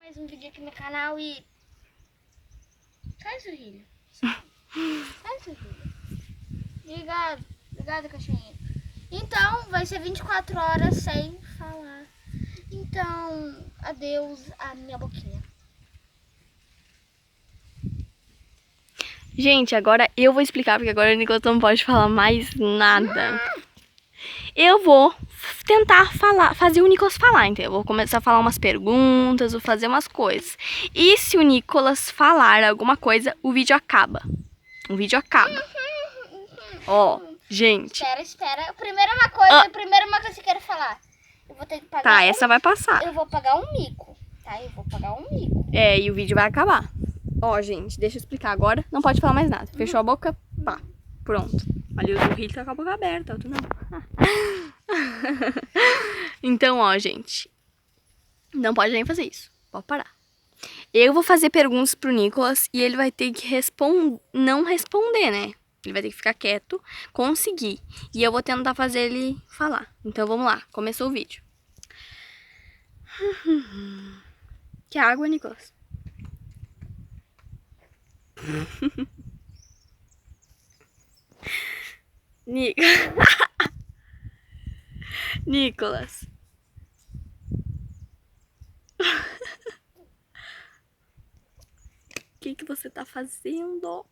Mais um vídeo aqui no canal e... Sai, sorrilho. Sai, sorrilho. Obrigado, cachorrinho. Então, vai ser 24 horas sem falar. Então, adeus a minha boquinha. Gente, agora eu vou explicar, porque agora o Nicolas não pode falar mais nada. Eu vou tentar fazer o Nicolas falar, entendeu? Eu vou começar a falar umas perguntas, vou fazer umas coisas. E se o Nicolas falar alguma coisa, o vídeo acaba. O vídeo acaba. Ó, gente. Espera. Primeiro uma coisa que eu quero falar. Eu vou ter que pagar. Tá, essa vai passar. Eu vou pagar um mico, tá? Eu vou pagar um mico. É, e o vídeo vai acabar. Ó, gente, deixa eu explicar agora. Não pode falar mais nada. Fechou a boca? Pá. Pronto. Ali o sorrilho tá com a boca aberta, outro não. Então, ó, gente. Não pode nem fazer isso. Pode parar. Eu vou fazer perguntas pro Nicolas e ele vai ter que não responder, né? Ele vai ter que ficar quieto, conseguir. E eu vou tentar fazer ele falar. Então, vamos lá. Começou o vídeo. Que água, Nicolas? Nicolas. O que você tá fazendo?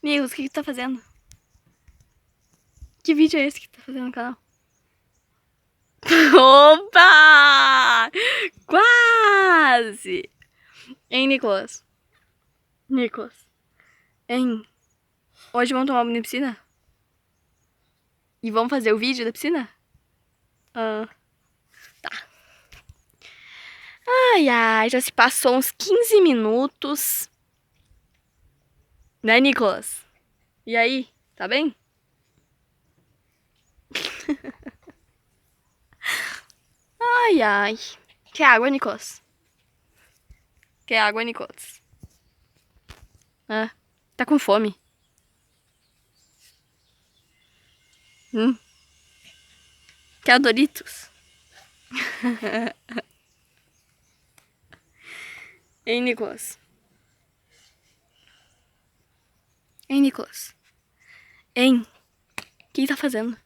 Nicolas, o que tu tá fazendo? Que vídeo é esse que tu tá fazendo no canal? Opa! Quase! Hein, Nicolas? Nicolas? Hein? Hoje vamos tomar banho na piscina? E vamos fazer o vídeo da piscina? Ah, tá. Ai, já se passou uns 15 minutos. Né, Nicolas? E aí, tá bem? Ai. Quer água, Nicolas? Quer água, Nicolas? Ah, tá com fome? Quer Doritos? Hein, Nicolas? Hein, Nicolas? Hein? O que tá fazendo?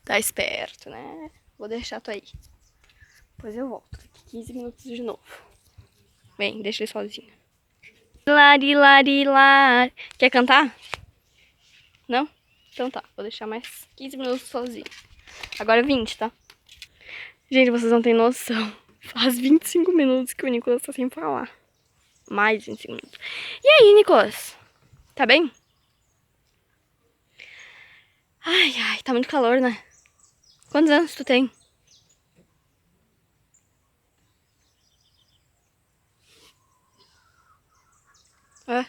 Tá esperto, né? Vou deixar tu aí. Depois eu volto. Daqui 15 minutos de novo. Vem, deixa ele sozinho. Lari. Quer cantar? Não? Então tá, vou deixar mais 15 minutos sozinho. Agora 20, tá? Gente, vocês não têm noção. Faz 25 minutos que o Nicolas tá sem falar. Mais 25 minutos. E aí, Nicolas? Tá bem? Ai, tá muito calor, né? Quantos anos tu tem? É.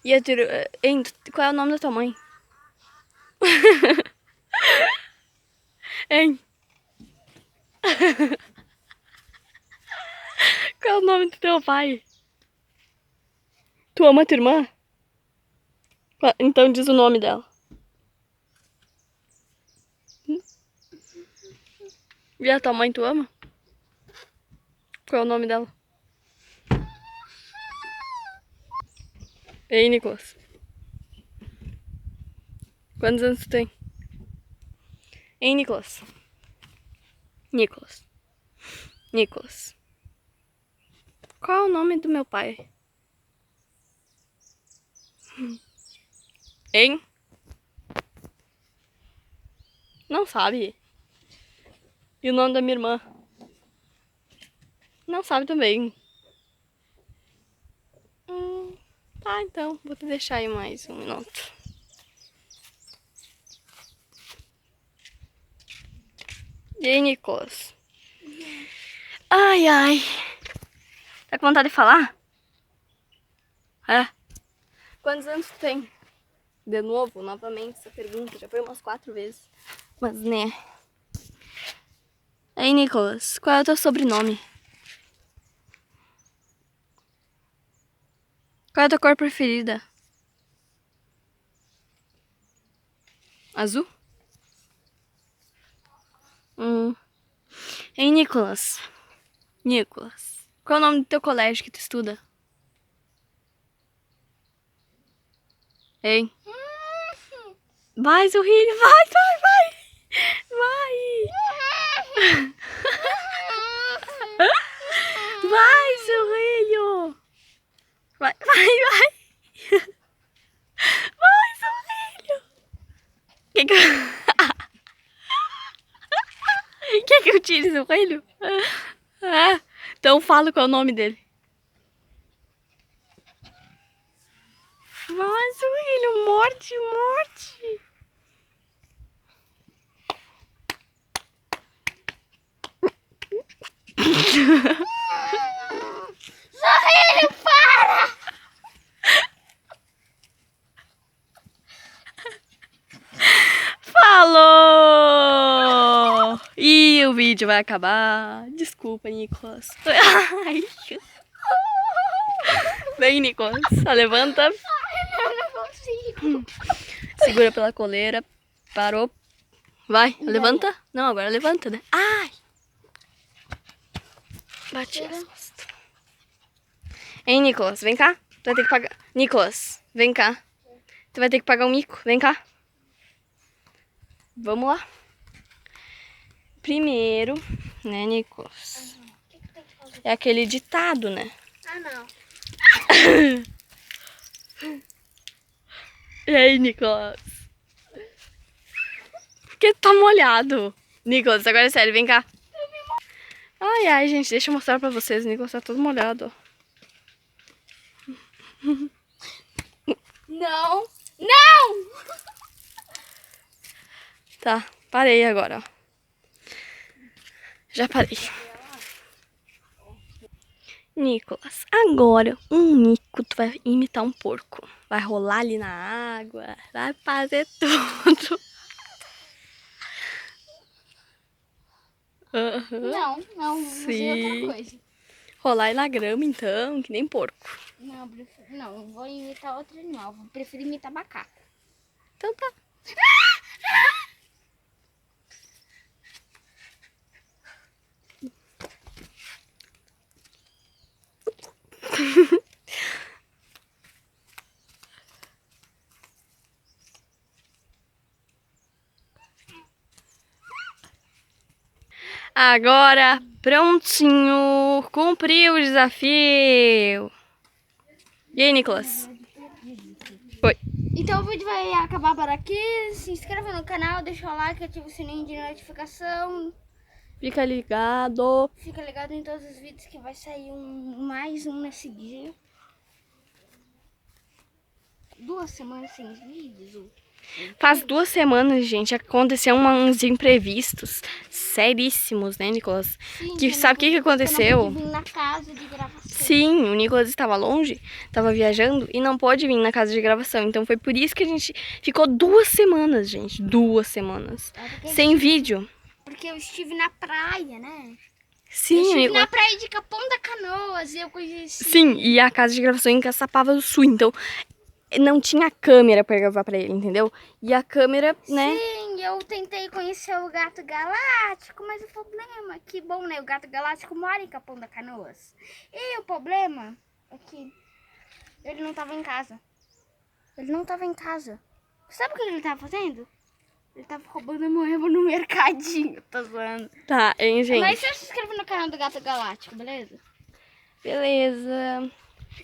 E a tua... Hein, qual é o nome da tua mãe? Hein? Qual é o nome do teu pai? Tu ama tua irmã? Então diz o nome dela. E a tua mãe tu ama? Qual é o nome dela? Ei, Nicolas. Quantos anos tu tem? Ei, Nicolas. Nicolas. Qual é o nome do meu pai? Hein? Não sabe. E o nome da minha irmã? Não sabe também. Tá, então. Vou te deixar aí mais um minuto. E aí, Nicolas? Ai. Tá com vontade de falar? É? Quantos anos tu tem? De novo, novamente, essa pergunta. Já foi umas 4 vezes. Mas, né? Aí, Nicolas, qual é o teu sobrenome? Qual é a tua cor preferida? Azul? Hein, Nicolas? Nicolas, qual é o nome do teu colégio que tu estuda? Hein? Vai, Zurrilho, vai, vai, vai! Vai! Vai, Zurrilho! Vai, vai, vai! Vai, Zurrilho! Quer que eu tire Zurrilho? Ah, então fala qual é o nome dele. Vai, Zurrilho, morte, morte! Zurrilho, para! Falou! E o vídeo vai acabar. Desculpa, Nicolas. Ai. Vem, Nicolas. Levanta. Ai, não consigo. Segura pela coleira. Parou. Vai, levanta. Não, agora levanta, né? Ai! Bati as costas. Hein, Nicolas, vem cá. Tu vai ter que pagar. Nicolas, vem cá. Tu vai ter que pagar um mico. Vem cá. Vamos lá. Primeiro, né, Nicolas? É aquele ditado, né? Ah, não. E aí, Nicolas? Por que tu tá molhado? Nicolas, agora é sério, vem cá. Ai, ai, gente, deixa eu mostrar pra vocês. O Nicolas tá todo molhado, ó. Não! Não! Tá, parei agora, ó. Já parei. Nicolas, agora um mico, tu vai imitar um porco. Vai rolar ali na água, vai fazer tudo. Não, não, vou fazer outra coisa. Rolar aí na grama, então, que nem porco. Não, não, vou imitar outro animal. Vou preferir imitar macaco. Então tá. Agora, prontinho, cumpriu o desafio. E aí, Nicolas? Oi. Então o vídeo vai acabar por aqui. Se inscreva no canal, deixa o like, ativa o sininho de notificação. Fica ligado. Fica ligado em todos os vídeos que vai sair mais um nesse dia. 2 semanas sem vídeos. Faz 2 semanas, gente, aconteceu uns imprevistos seríssimos, né, Nicolas? Sim, Que sabe o que aconteceu? Eu não pude vir na casa de gravação. Sim, o Nicolas estava longe, estava viajando e não pôde vir na casa de gravação. Então foi por isso que a gente ficou 2 semanas, gente. 2 semanas. Sem vídeo. Porque eu estive na praia, né? Sim, eu estive Nicolas. na praia de Capão da Canoas e eu conheci. Sim, e a casa de gravação em Caçapava do Sul. Então não tinha câmera pra gravar pra ele, entendeu? E a câmera, né? Sim, eu tentei conhecer o gato galáctico, mas o problema é que, bom, né? O gato galáctico mora em Capão da Canoas. E o problema é que ele não tava em casa. Ele não tava em casa. Sabe o que ele tava fazendo? Ele tava roubando a moeba no mercadinho. Tô zoando. Tá, hein, gente? Mas se inscreva no canal do Gato Galáctico, beleza? Beleza.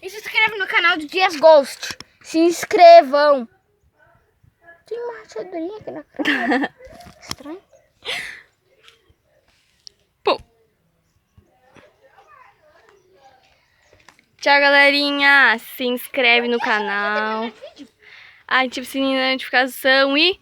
E se inscreve no canal do Dias Ghost. Se inscrevam. Tem uma rachadurinha aqui na cara. Estranho. Pô. Tchau, galerinha. Se inscreve no canal. Ativa o sininho da notificação e